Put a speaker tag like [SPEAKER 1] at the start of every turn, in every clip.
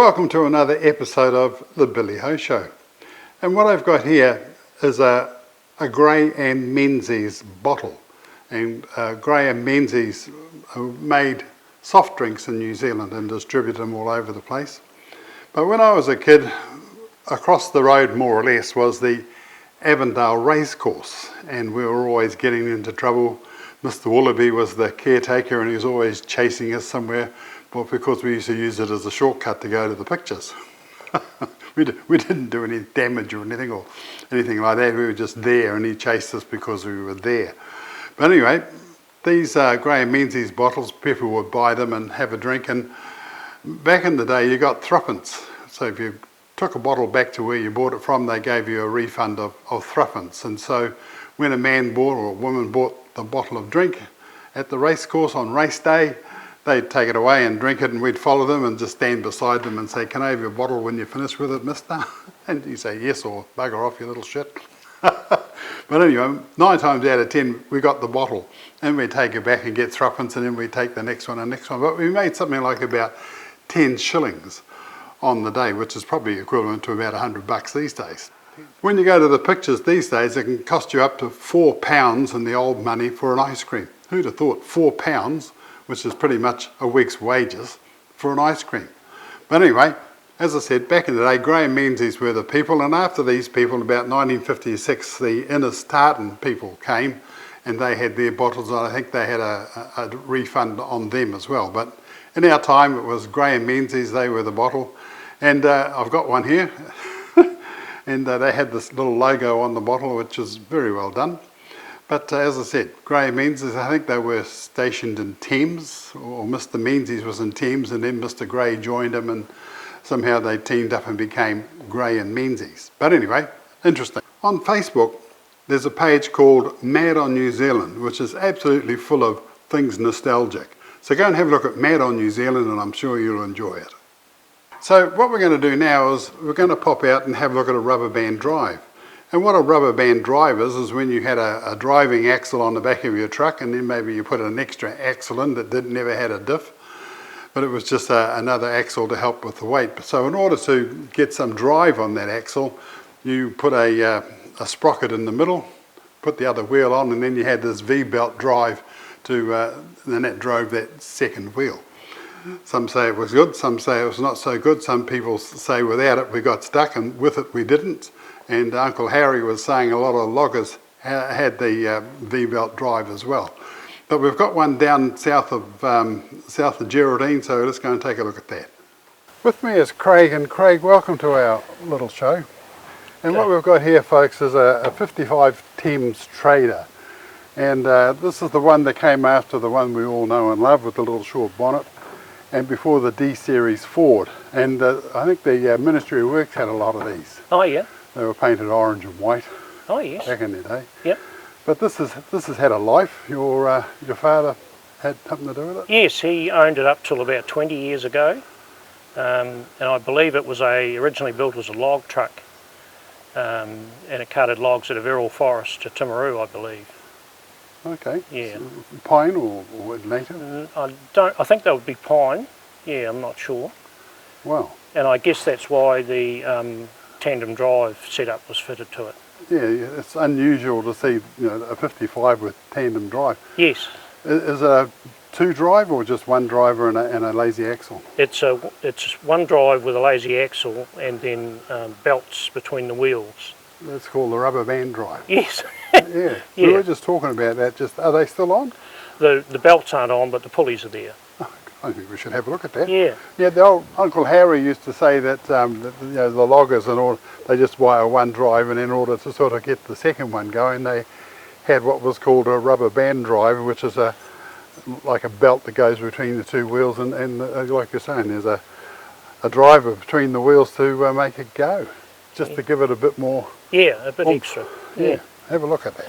[SPEAKER 1] welcome to another episode of the Billy Ho Show. And what I've got here is a Gray and Menzies bottle. And Gray and Menzies made soft drinks in New Zealand and distribute them all over the place. But when I was a kid, across the road more or less was the Avondale racecourse, and we were always getting into trouble. Mr. Willoughby was the caretaker and he was always chasing us somewhere, but because we used to use it as a shortcut to go to the pictures. we didn't do any damage or anything like that. We were just there and he chased us because we were there. But anyway, these Gray and Menzies bottles, people would buy them and have a drink, and back in the day you got threepence. So if you took a bottle back to where you bought it from, they gave you a refund of threepence. And so when a man bought or a woman bought the bottle of drink at the racecourse on race day, they'd take it away and drink it, and we'd follow them and just stand beside them and say, "Can I have your bottle when you're finished with it, mister?" And you say, "Yes," or "Bugger off, you little shit." But anyway, 9 times out of 10 we got the bottle, and we'd take it back and get threepence, and then we'd take the next one and next one. But we made something like about 10 shillings on the day, which is probably equivalent to about $100 these days. When you go to the pictures these days, it can cost you up to £4 in the old money for an ice cream. Who'd have thought £4, which is pretty much a week's wages, for an ice cream? But anyway, as I said, back in the day, Gray and Menzies were the people, and after these people, about 1956, the Innis Tartan people came, and they had their bottles, and I think they had a refund on them as well. But in our time, it was Gray and Menzies, they were the bottle. And I've got one here, and they had this little logo on the bottle, which is very well done. But as I said, Gray and Menzies, I think they were stationed in Thames, or Mr. Menzies was in Thames, and then Mr. Gray joined him, and somehow they teamed up and became Gray and Menzies. But anyway, interesting. On Facebook, there's a page called Mad on New Zealand, which is absolutely full of things nostalgic. So go and have a look at Mad on New Zealand, and I'm sure you'll enjoy it. So what we're going to do now is we're going to pop out and have a look at a rubber band drive. And what a rubber band drive is when you had a driving axle on the back of your truck, and then maybe you put an extra axle in that never had a diff, but it was just another axle to help with the weight. So in order to get some drive on that axle, you put a sprocket in the middle, put the other wheel on, and then you had this V-belt drive and that drove that second wheel. Some say it was good, some say it was not so good. Some people say without it we got stuck, and with it we didn't. And Uncle Harry was saying a lot of loggers had the V-belt drive as well. But we've got one down south of Geraldine, so let's go and take a look at that. With me is Craig, and Craig, welcome to our little show. And what we've got here, folks, is a 55 Thames Trader. And this is the one that came after the one we all know and love with the little short bonnet, and before the D-Series Ford. And I think the Ministry of Works had a lot of these.
[SPEAKER 2] Oh yeah.
[SPEAKER 1] They were painted orange and white.
[SPEAKER 2] Oh yes.
[SPEAKER 1] Back in the day.
[SPEAKER 2] Yep.
[SPEAKER 1] But this has had a life. Your father had something to do with it?
[SPEAKER 2] Yes, he owned it up till about 20 years ago, and I believe it was originally built as a log truck, and it carted logs at a Virral forest to Timaru, I believe.
[SPEAKER 1] Okay.
[SPEAKER 2] Yeah.
[SPEAKER 1] So pine or native?
[SPEAKER 2] I think that would be pine. Yeah, I'm not sure.
[SPEAKER 1] Wow.
[SPEAKER 2] And I guess that's why the tandem drive setup was fitted to it.
[SPEAKER 1] Yeah, it's unusual to see a 55 with tandem drive.
[SPEAKER 2] Yes.
[SPEAKER 1] Is it a 2-drive or just one driver and a lazy axle?
[SPEAKER 2] It's one drive with a lazy axle and then belts between the wheels.
[SPEAKER 1] That's called the rubber band drive.
[SPEAKER 2] Yes.
[SPEAKER 1] Yeah.
[SPEAKER 2] Yeah.
[SPEAKER 1] We were just talking about that. Are they still on?
[SPEAKER 2] The belts aren't on, but the pulleys are there.
[SPEAKER 1] I think we should have a look at that.
[SPEAKER 2] Yeah.
[SPEAKER 1] Yeah, the old Uncle Harry used to say that the loggers and all, they just wire one drive, and in order to sort of get the second one going, they had what was called a rubber band drive, which is like a belt that goes between the two wheels, and like you're saying, there's a driver between the wheels to make it go, just to give it a bit more.
[SPEAKER 2] Yeah, a bit extra.
[SPEAKER 1] Yeah, have a look at that.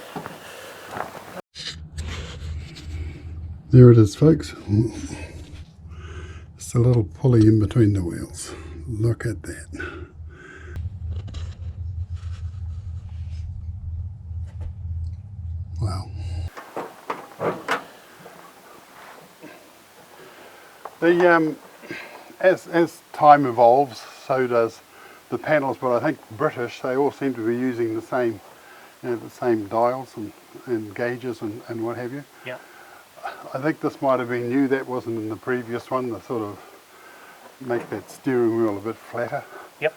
[SPEAKER 1] There it is, folks. It's a little pulley in between the wheels. Look at that. Wow. as time evolves, so does the panels. But I think British, they all seem to be using the same, the same dials and gauges and what have you.
[SPEAKER 2] Yeah.
[SPEAKER 1] I think this might have been new. That wasn't in the previous one. The sort of make that steering wheel a bit flatter.
[SPEAKER 2] Yep.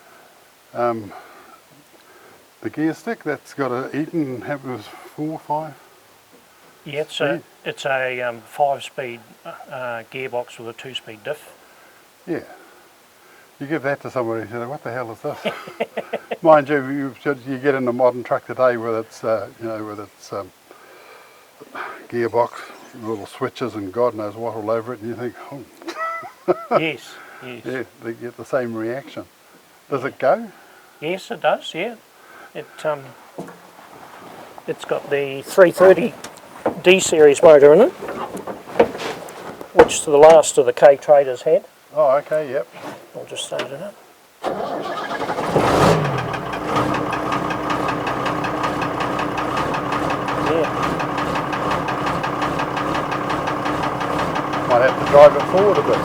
[SPEAKER 1] The gear stick, that's got a Eaton, it was 4, 5?
[SPEAKER 2] Yeah, it's a 5-speed gearbox with a 2-speed diff.
[SPEAKER 1] Yeah. You give that to somebody and say, what the hell is this? Mind you, you get in a modern truck today with its, with its gearbox, little switches and God knows what all over it, and you think, oh.
[SPEAKER 2] Yes, yes.
[SPEAKER 1] Yeah, they get the same reaction. Does it go?
[SPEAKER 2] Yes, it does, yeah. It's got the 330 D series motor in it, which the last of the K Traders had.
[SPEAKER 1] Oh, okay, yep.
[SPEAKER 2] I'll just start it up. Yeah.
[SPEAKER 1] Might have to drive it forward a bit.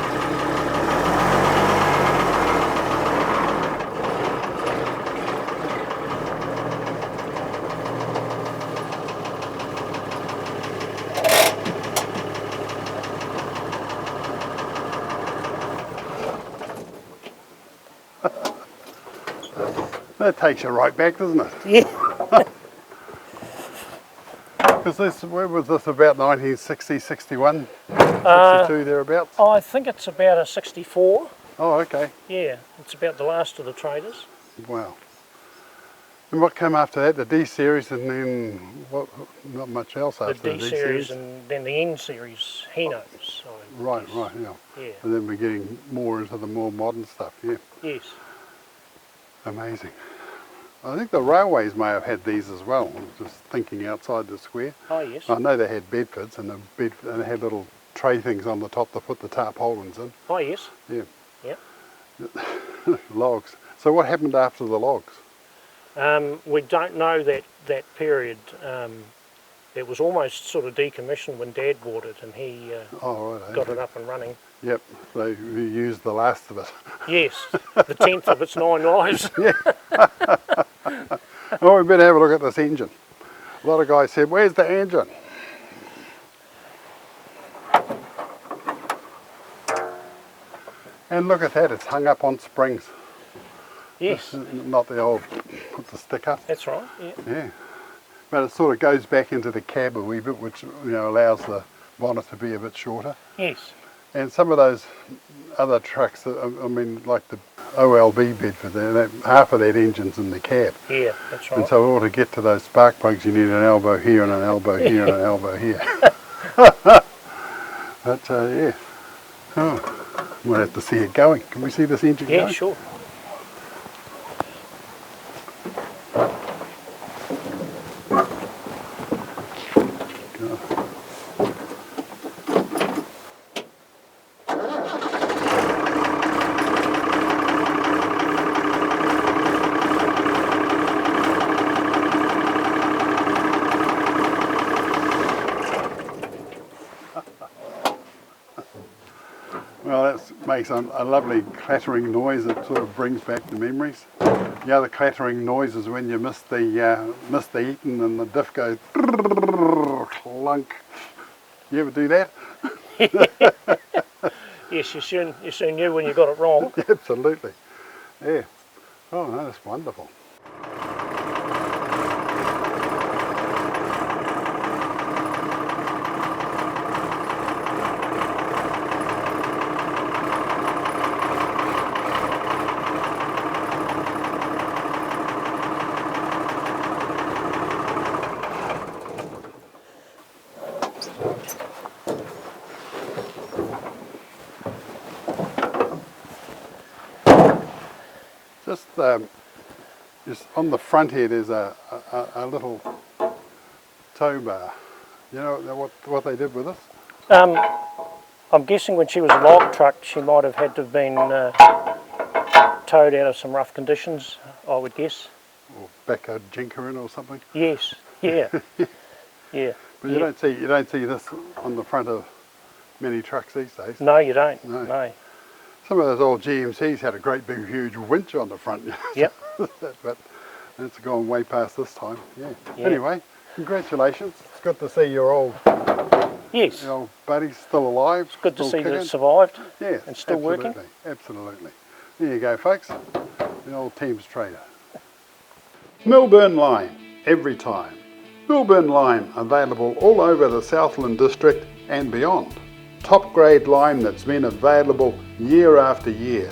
[SPEAKER 1] That takes you right back, doesn't it?
[SPEAKER 2] Yeah.
[SPEAKER 1] Because this, where was this, about 1960, 61, 62 thereabouts?
[SPEAKER 2] I think it's about a 64.
[SPEAKER 1] Oh, okay.
[SPEAKER 2] Yeah, it's about the last of the Traders.
[SPEAKER 1] Wow. And what came after that? The D series, and then what? Not much else after
[SPEAKER 2] The D series and then the N series Henos.
[SPEAKER 1] Right, right, yeah.
[SPEAKER 2] Yeah.
[SPEAKER 1] And then we're getting more into the more modern stuff, yeah.
[SPEAKER 2] Yes.
[SPEAKER 1] Amazing. I think the railways may have had these as well, just thinking outside the square.
[SPEAKER 2] Oh, yes.
[SPEAKER 1] I know they had Bedfords, and they had little tray things on the top to put the tarpaulins in.
[SPEAKER 2] Oh, yes.
[SPEAKER 1] Yeah.
[SPEAKER 2] Yep.
[SPEAKER 1] Logs. So what happened after the logs?
[SPEAKER 2] We don't know that period. It was almost sort of decommissioned when Dad bought it, and he got it up and running.
[SPEAKER 1] Yep, so we used the last of it.
[SPEAKER 2] Yes, the 10th of its 9 lives.
[SPEAKER 1] Yeah. Oh, we better have a look at this engine. A lot of guys said, where's the engine? And look at that, it's hung up on springs.
[SPEAKER 2] Yes.
[SPEAKER 1] Not the old, put the stick up.
[SPEAKER 2] That's right, yeah.
[SPEAKER 1] Yeah. But it sort of goes back into the cab a wee bit, which allows the bonnet to be a bit shorter.
[SPEAKER 2] Yes.
[SPEAKER 1] And some of those other trucks, I mean, like the OLB Bedford, half of that engine's in the cab.
[SPEAKER 2] Yeah, that's right.
[SPEAKER 1] And so in order to get to those spark plugs, you need an elbow here and an elbow here and an elbow here. But yeah, oh, we'll have to see it going. Can we see this engine going?
[SPEAKER 2] Yeah, sure.
[SPEAKER 1] Well, that makes a lovely clattering noise. It sort of brings back the memories. The other clattering noise is when you miss the Eaton and the diff goes clunk. You ever do that?
[SPEAKER 2] Yes, you soon knew when you got it wrong.
[SPEAKER 1] Absolutely. Yeah. Oh no, that's wonderful. Just on the front here, there's a little tow bar. You know what they did with this?
[SPEAKER 2] I'm guessing when she was a log truck, she might have had to have been towed out of some rough conditions, I would guess.
[SPEAKER 1] Or backhoe jinker in or something.
[SPEAKER 2] Yes. Yeah. Yeah.
[SPEAKER 1] But you don't see this on the front of many trucks these days.
[SPEAKER 2] No, you don't.
[SPEAKER 1] No.
[SPEAKER 2] No.
[SPEAKER 1] Some of those old GMCs had a great big huge winch on the front.
[SPEAKER 2] Yep.
[SPEAKER 1] But it's gone way past this time. Yeah.
[SPEAKER 2] Yeah.
[SPEAKER 1] Anyway, congratulations. It's good to see your old buddy's still alive.
[SPEAKER 2] It's good to see
[SPEAKER 1] kicking.
[SPEAKER 2] that it survived.
[SPEAKER 1] Yes,
[SPEAKER 2] and still
[SPEAKER 1] absolutely,
[SPEAKER 2] working.
[SPEAKER 1] Absolutely. There you go, folks. The old Thames Trader. Milburn Lime, every time. Milburn Lime, available all over the Southland District and beyond. Top grade lime that's been available year after year.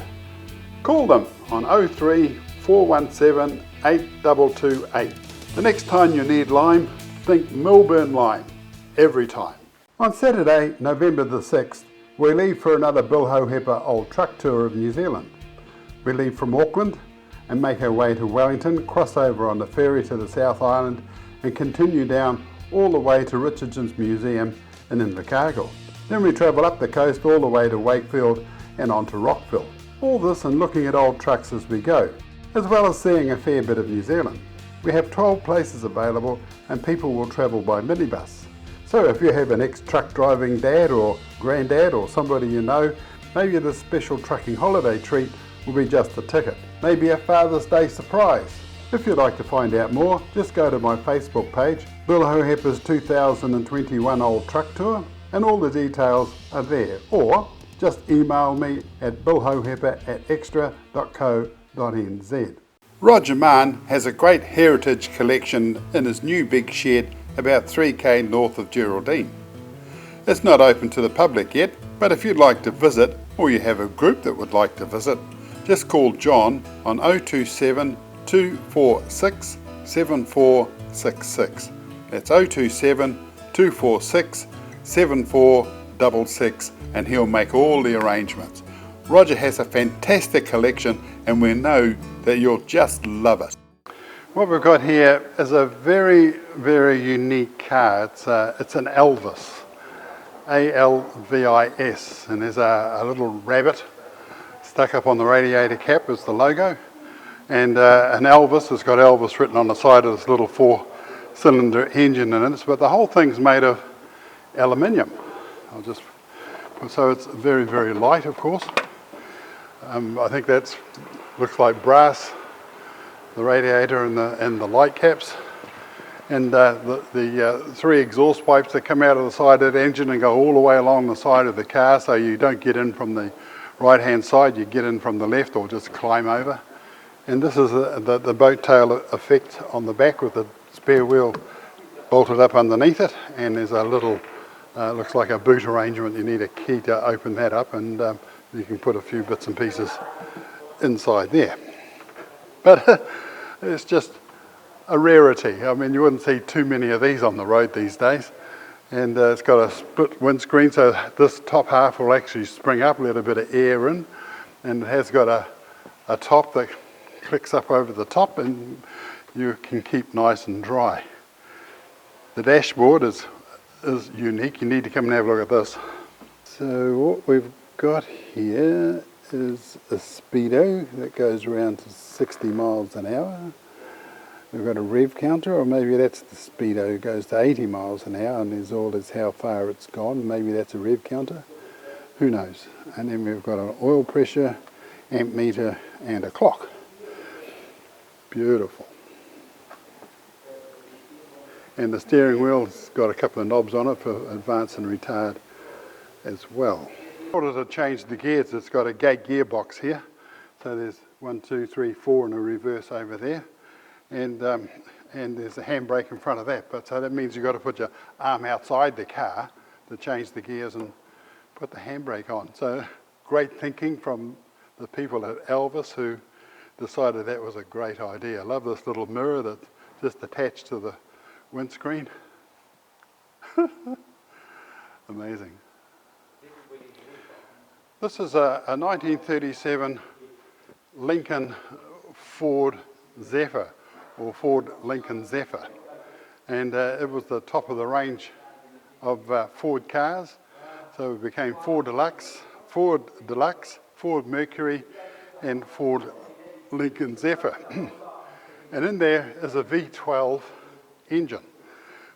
[SPEAKER 1] Call them on 03 417 8228. The next time you need lime, think Milburn Lime, every time. On Saturday, November the 6th, we leave for another Bill Hohepa Old Truck Tour of New Zealand. We leave from Auckland and make our way to Wellington, cross over on the ferry to the South Island and continue down all the way to Richardson's Museum in Invercargill. Then we travel up the coast all the way to Wakefield and on to Rockville. All this and looking at old trucks as we go, as well as seeing a fair bit of New Zealand. We have 12 places available and people will travel by minibus. So if you have an ex-truck driving dad or granddad or somebody you know, maybe this special trucking holiday treat will be just a ticket. Maybe a Father's Day surprise. If you'd like to find out more, just go to my Facebook page, Bill Hohepa's 2021 Old Truck Tour, and all the details are there. Or just email me at billhohepa@extra.co.nz. Roger Mann has a great heritage collection in his new big shed about 3k north of Geraldine. It's not open to the public yet, but if you'd like to visit or you have a group that would like to visit, just call John on 027 246 7466. That's 027 246 7466 and he'll make all the arrangements. Roger has a fantastic collection and we know that you'll just love it. What we've got here is a very, very unique car. It's an Alvis, A-L-V-I-S, and there's a little rabbit stuck up on the radiator cap as the logo, and an Alvis has got Elvis written on the side of this little 4-cylinder engine in it, but the whole thing's made of aluminium. So it's very, very light, of course. I think that looks like brass, the radiator and the light caps, and the 3 exhaust pipes that come out of the side of the engine and go all the way along the side of the car, so you don't get in from the right hand side, you get in from the left or just climb over. And this is the boat tail effect on the back with the spare wheel bolted up underneath it, and there's a little looks like a boot arrangement. You need a key to open that up, and you can put a few bits and pieces inside there. But it's just a rarity. I mean, you wouldn't see too many of these on the road these days. And it's got a split windscreen, so this top half will actually spring up, let a bit of air in, and it has got a top that clicks up over the top and you can keep nice and dry. The dashboard is unique. You need to come and have a look at this. So what we've got here is a speedo that goes around to 60 miles an hour. We've got a rev counter, or maybe that's the speedo, goes to 80 miles an hour, and there's all is how far it's gone. Maybe that's a rev counter. Who knows? And then we've got an oil pressure, amp meter, and a clock. Beautiful. And the steering wheel's got a couple of knobs on it for advance and retard as well. In order to change the gears, it's got a gate gearbox here. So there's 1, 2, 3, 4 and a reverse over there. And there's a handbrake in front of that. But so that means you've got to put your arm outside the car to change the gears and put the handbrake on. So great thinking from the people at Alvis who decided that was a great idea. I love this little mirror that's just attached to the windscreen. Amazing. This is a 1937 Lincoln Ford Zephyr, or Ford Lincoln Zephyr, and it was the top of the range of Ford cars. So it became Ford Deluxe, Ford Mercury, and Ford Lincoln Zephyr. And in there is a V12 engine,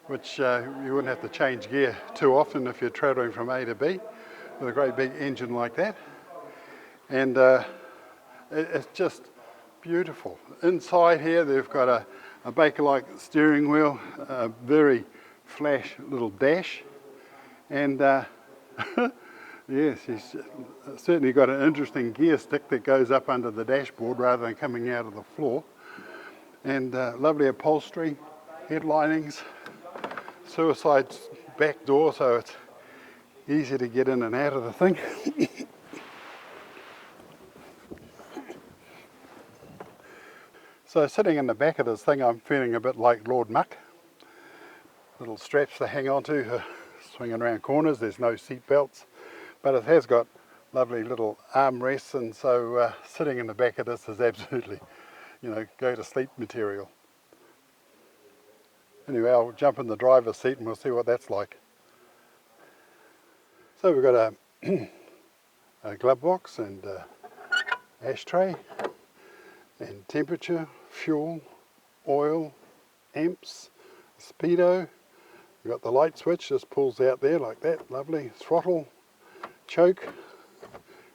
[SPEAKER 1] which you wouldn't have to change gear too often if you're travelling from A to B with a great big engine like that. and it's just beautiful. Inside here they've got a Baker-like steering wheel, a very flash little dash, and yes, he's certainly got an interesting gear stick that goes up under the dashboard rather than coming out of the floor. And lovely upholstery, headlinings, suicide back door, so it's easy to get in and out of the thing. So sitting in the back of this thing, I'm feeling a bit like Lord Muck. Little straps to hang onto, swinging around corners. There's no seat belts, but it has got lovely little armrests, and so sitting in the back of this is absolutely, go to sleep material. Anyway, I'll jump in the driver's seat and we'll see what that's like. So we've got a glove box and ashtray and temperature, fuel, oil, amps, speedo. We've got the light switch, just pulls out there like that, lovely. Throttle, choke,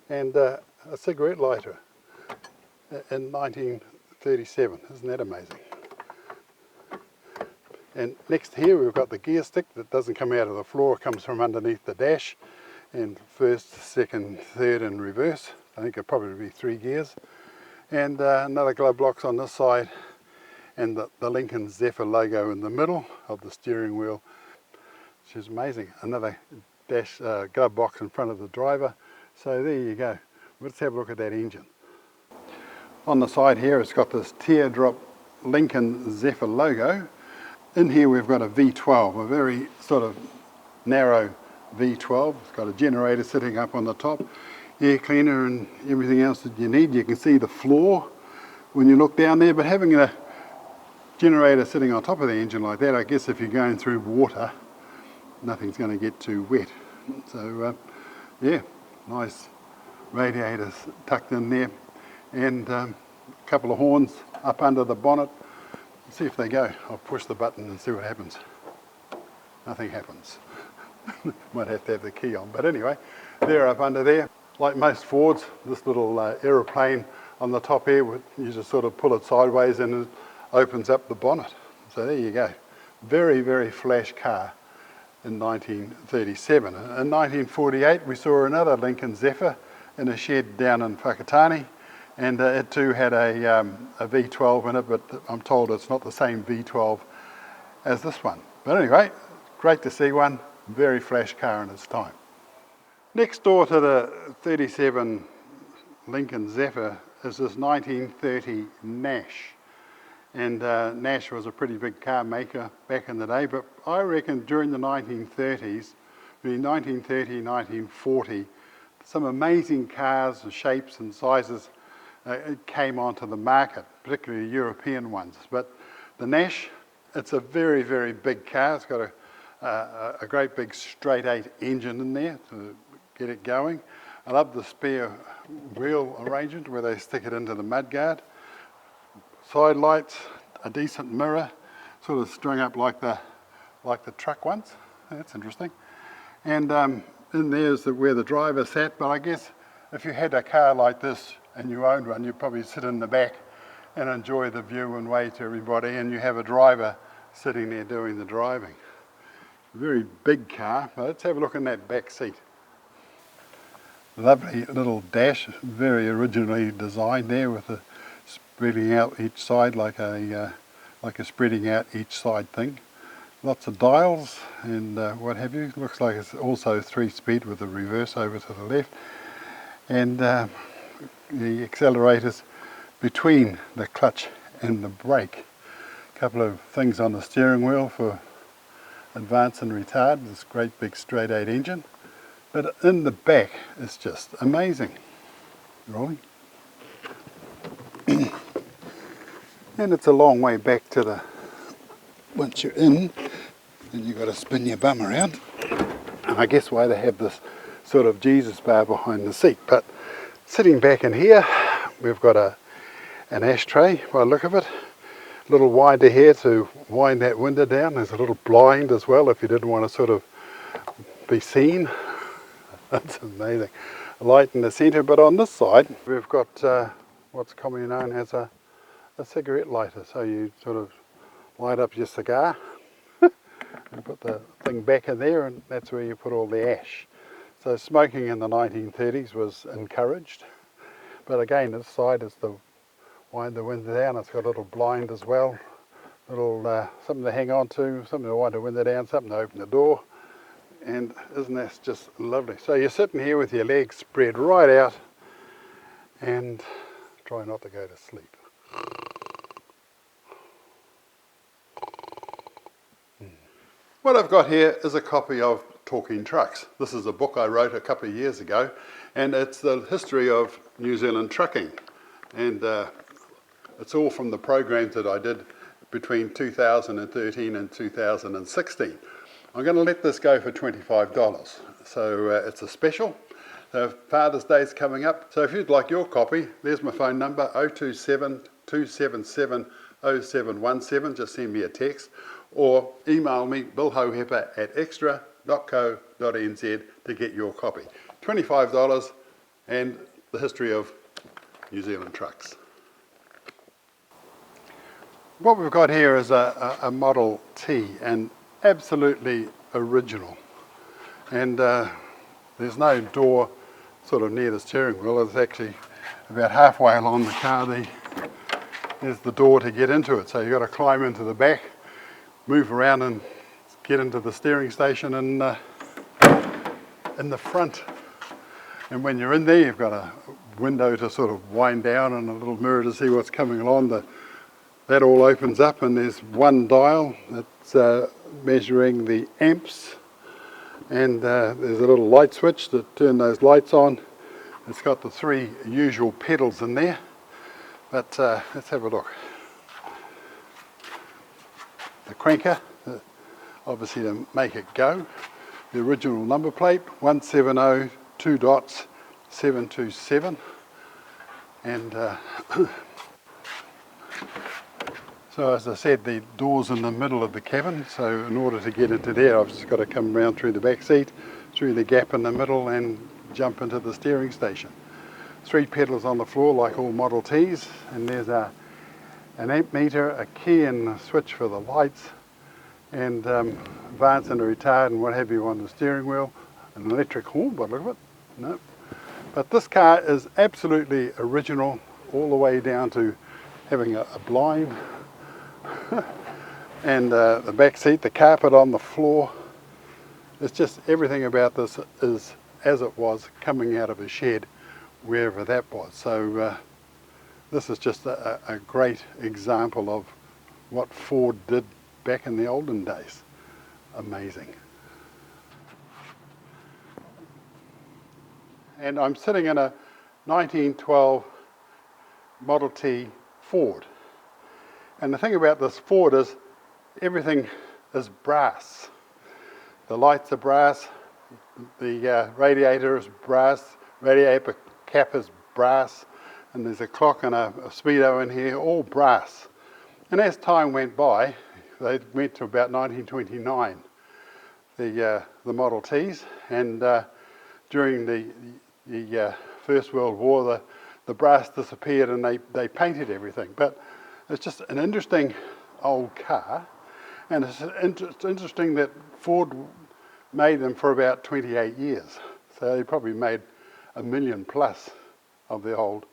[SPEAKER 1] and a cigarette lighter in 1937. Isn't that amazing? And next here we've got the gear stick that doesn't come out of the floor, it comes from underneath the dash, and first, second, third and reverse. I think it'll probably be 3 gears. And another glove box on this side, and the Lincoln Zephyr logo in the middle of the steering wheel, which is amazing. Another dash glove box in front of the driver. So there you go. Let's have a look at that engine. On the side here it's got this teardrop Lincoln Zephyr logo. In here we've got a V12, a very sort of narrow V12. It's got a generator sitting up on the top, air cleaner and everything else that you need. You can see the floor when you look down there, but having a generator sitting on top of the engine like that, I guess if you're going through water, nothing's going to get too wet. So yeah, nice radiators tucked in there, and a couple of horns up under the bonnet. Let's see if they go. I'll push the button and see what happens. Nothing happens. Might have to have the key on, but anyway, they're up under there. Like most Fords, this little aeroplane on the top here, you just sort of pull it sideways and it opens up the bonnet. So there you go. Very, very flash car in 1937. In 1948 we saw another Lincoln Zephyr in a shed down in Whakatane, and it too had a V12 in it, but I'm told it's not the same V12 as this one. But anyway, great to see one. Very flash car in its time. Next door to the 37 Lincoln Zephyr is this 1930 Nash. And Nash was a pretty big car maker back in the day, but I reckon during the 1930s, between 1930 and 1940, some amazing cars and shapes and sizes came onto the market, particularly European ones. But the Nash, it's a very, very big car. It's got a great big straight 8 engine in there to get it going. I love the spare wheel arrangement where they stick it into the mudguard. Side lights, a decent mirror, sort of strung up like the truck ones. That's interesting. And in there's where the driver sat, but I guess if you had a car like this and you owned one, you'd probably sit in the back and enjoy the view and wave to everybody, and you have a driver sitting there doing the driving. Very big car, but let's have a look in that back seat. Lovely little dash, very originally designed there with the spreading out each side like a spreading out each side thing. Lots of dials and what have you. Looks like it's also 3-speed with the reverse over to the left, and the accelerators between the clutch and the brake. A couple of things on the steering wheel for advance and retard. This great big straight 8 engine, but in the back it's just amazing. Rolling. And it's a long way back to the, once you're in, then you've got to spin your bum around. And I guess why they have this sort of Jesus bar behind the seat. But sitting back in here, we've got an ashtray by the look of it. A little wider here to wind that window down. There's a little blind as well if you didn't want to sort of be seen. That's amazing. light in the centre, but on this side we've got what's commonly known as a cigarette lighter. So you sort of light up your cigar and put the thing back in there, and that's where you put all the ash. So smoking in the 1930s was encouraged, but again this side is to wind the window down. It's got a little blind as well, little something to hang on to, something to wind the window down, something to open the door. And isn't that just lovely? So you're sitting here with your legs spread right out and try not to go to sleep. What I've got here is a copy of Talking Trucks. This is a book I wrote a couple of years ago, and it's the history of New Zealand trucking. And it's all from the programs that I did between 2013 and 2016. I'm going to let this go for $25. So it's a special. Father's Day's coming up. So if you'd like your copy, there's my phone number, 027 277 0717. Just send me a text or email me, billhoheper@extra.co.nz to get your copy. $25 and the history of New Zealand trucks. What we've got here is a Model T, and absolutely original. And there's no door sort of near the steering wheel. It's actually about halfway along the car. There's the door to get into it. So you've got to climb into the back, move around and get into the steering station in the front. And when you're in there, you've got a window to sort of wind down and a little mirror to see what's coming along. That all opens up, and there's one dial that's measuring the amps, and there's a little light switch to turn those lights on. It's got the three usual pedals in there, but let's have a look. The cranker, obviously to make it go. The original number plate, 170-2.727, and so as I said, the door's in the middle of the cabin, so in order to get into there I've just got to come around through the back seat, through the gap in the middle, and jump into the steering station. Three pedals on the floor like all Model Ts, and there's an amp meter, a key and a switch for the lights, and advance and retard and what have you on the steering wheel. An electric horn by the look of it. No. But this car is absolutely original, all the way down to having a blind. And the back seat, the carpet on the floor. It's just everything about this is as it was coming out of a shed, wherever that was. So this is just a great example of what Ford did back in the olden days. Amazing. And I'm sitting in a 1912 Model T Ford. And the thing about this Ford is everything is brass. The lights are brass, the radiator is brass, radiator cap is brass, and there's a clock and a speedo in here, all brass. And as time went by, they went to about 1929, the Model Ts, and during the First World War, the brass disappeared and they painted everything. But it's just an interesting old car, and it's interesting that Ford made them for about 28 years. So they probably made 1 million plus of the old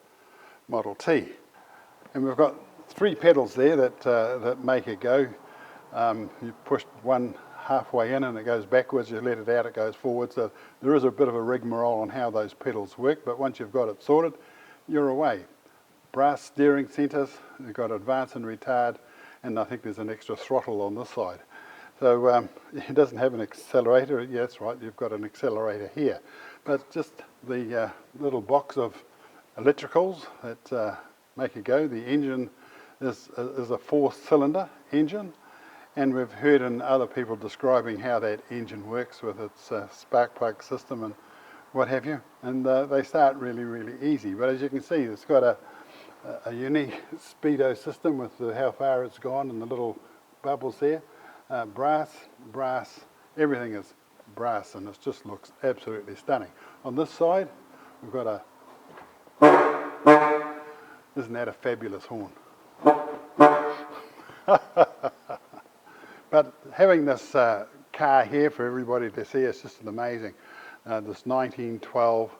[SPEAKER 1] Model T. And we've got three pedals there that make it go. You push one halfway in and it goes backwards, you let it out, it goes forward. So there is a bit of a rigmarole on how those pedals work, but once you've got it sorted, you're away. Brass steering centres, you've got advance and retard, and I think there's an extra throttle on this side. So it doesn't have an accelerator. Yeah, that's right, you've got an accelerator here. But just the little box of electricals that make it go. The engine is a 4-cylinder engine, and we've heard in other people describing how that engine works with its spark plug system and what have you. And they start really, really easy. But as you can see, it's got a unique speedo system with how far it's gone and the little bubbles there. Brass, everything is brass, and it just looks absolutely stunning. On this side, We've got a, isn't that a fabulous horn? But having this car here for everybody to see is just amazing. This 1912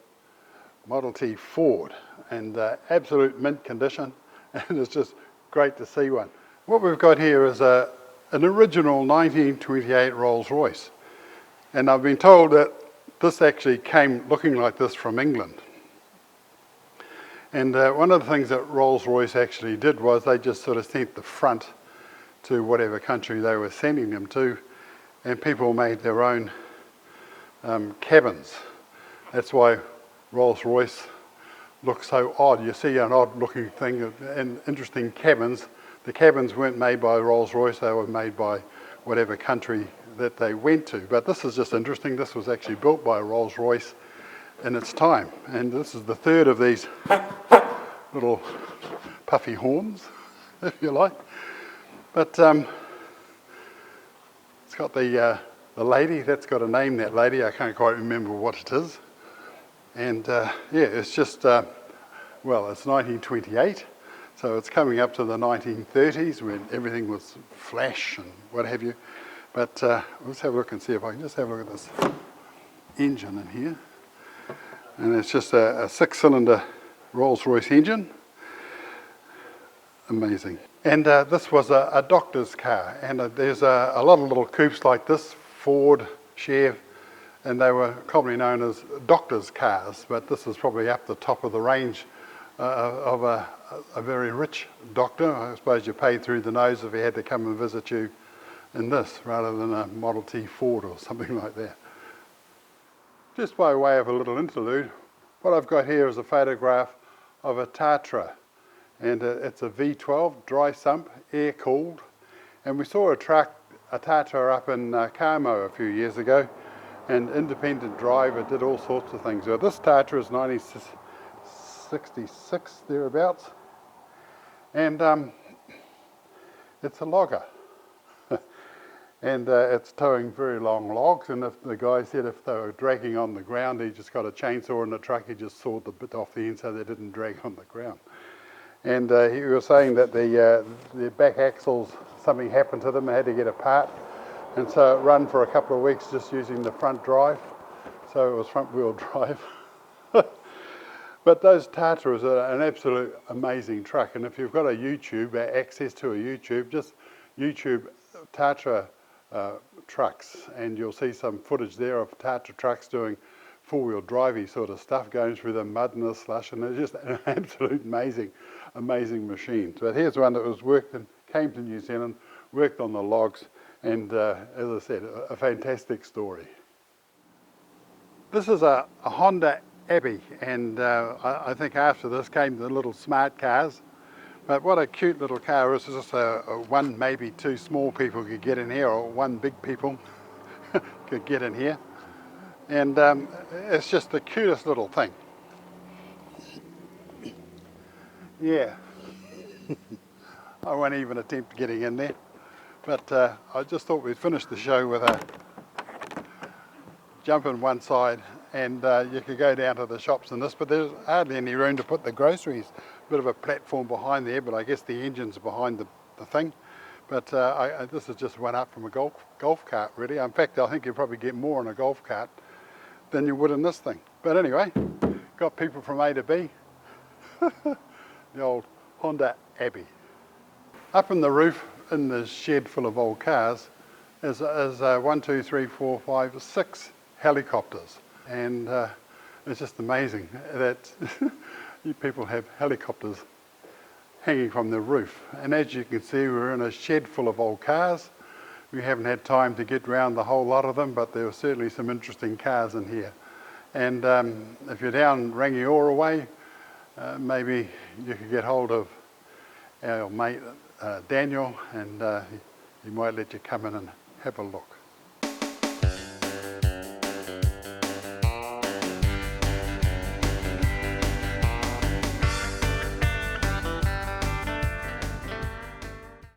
[SPEAKER 1] Model T Ford, and absolute mint condition, and it's just great to see one. What we've got here is an original 1928 Rolls-Royce, and I've been told that this actually came looking like this from England. And one of the things that Rolls-Royce actually did was they just sort of sent the front to whatever country they were sending them to, and people made their own cabins. That's why Rolls-Royce looks so odd. You see an odd looking thing and interesting cabins. The cabins weren't made by Rolls-Royce, they were made by whatever country that they went to. But this is just interesting. This was actually built by Rolls-Royce in its time. And this is the third of these little puffy horns, if you like. But it's got the lady, that's got a name, that lady. I can't quite remember what it is. And yeah, it's just, well, it's 1928, so it's coming up to the 1930s when everything was flash and what have you. But let's have a look and see if I can just have a look at this engine in here. And it's just a 6-cylinder Rolls-Royce engine. Amazing. And this was a doctor's car, and there's a lot of little coupes like this, Ford, Chev, and they were commonly known as doctor's cars, but this is probably up the top of the range of a very rich doctor. I suppose you paid through the nose if he had to come and visit you in this, rather than a Model T Ford or something like that. Just by way of a little interlude, what I've got here is a photograph of a Tatra, and it's a V12, dry sump, air cooled, and we saw a Tatra up in Carmo a few years ago, and independent drive, it did all sorts of things. Well, this Tatra is 1966, thereabouts, and it's a logger. And it's towing very long logs, and if the guy said if they were dragging on the ground, he just got a chainsaw in the truck, he just sawed the bit off the end so they didn't drag on the ground. And he was saying that the back axles, something happened to them, they had to get apart, and so it ran for a couple of weeks just using the front drive, so it was front wheel drive. But those Tatras are an absolute amazing truck, and if you've got a YouTube, access to a YouTube, just YouTube Tatra trucks, and you'll see some footage there of Tatra trucks doing four-wheel drivey sort of stuff, going through the mud and the slush, and they're just an absolute amazing machine. But here's one that was came to New Zealand, worked on the logs, and as I said, a fantastic story. This is a Honda Abbey, and I think after this came the little smart cars. But what a cute little car is. Just one, maybe two small people could get in here, or one big people could get in here. And it's just the cutest little thing. Yeah. I won't even attempt getting in there. But I just thought we'd finish the show with a jump in one side, and you could go down to the shops in this, but there's hardly any room to put the groceries. Bit of a platform behind there, but I guess the engine's behind the thing. But this is just one up from a golf cart, really. In fact, I think you'll probably get more in a golf cart than you would in this thing. But anyway, got people from A to B. The old Honda Abbey. Up in the roof, in the shed full of old cars, is 1, 2, 3, 4, 5, 6 helicopters. And it's just amazing that you people have helicopters hanging from the roof. And as you can see, we're in a shed full of old cars. We haven't had time to get round the whole lot of them, but there are certainly some interesting cars in here. And if you're down Rangiora way, maybe you could get hold of our mate Daniel, and he might let you come in and have a look.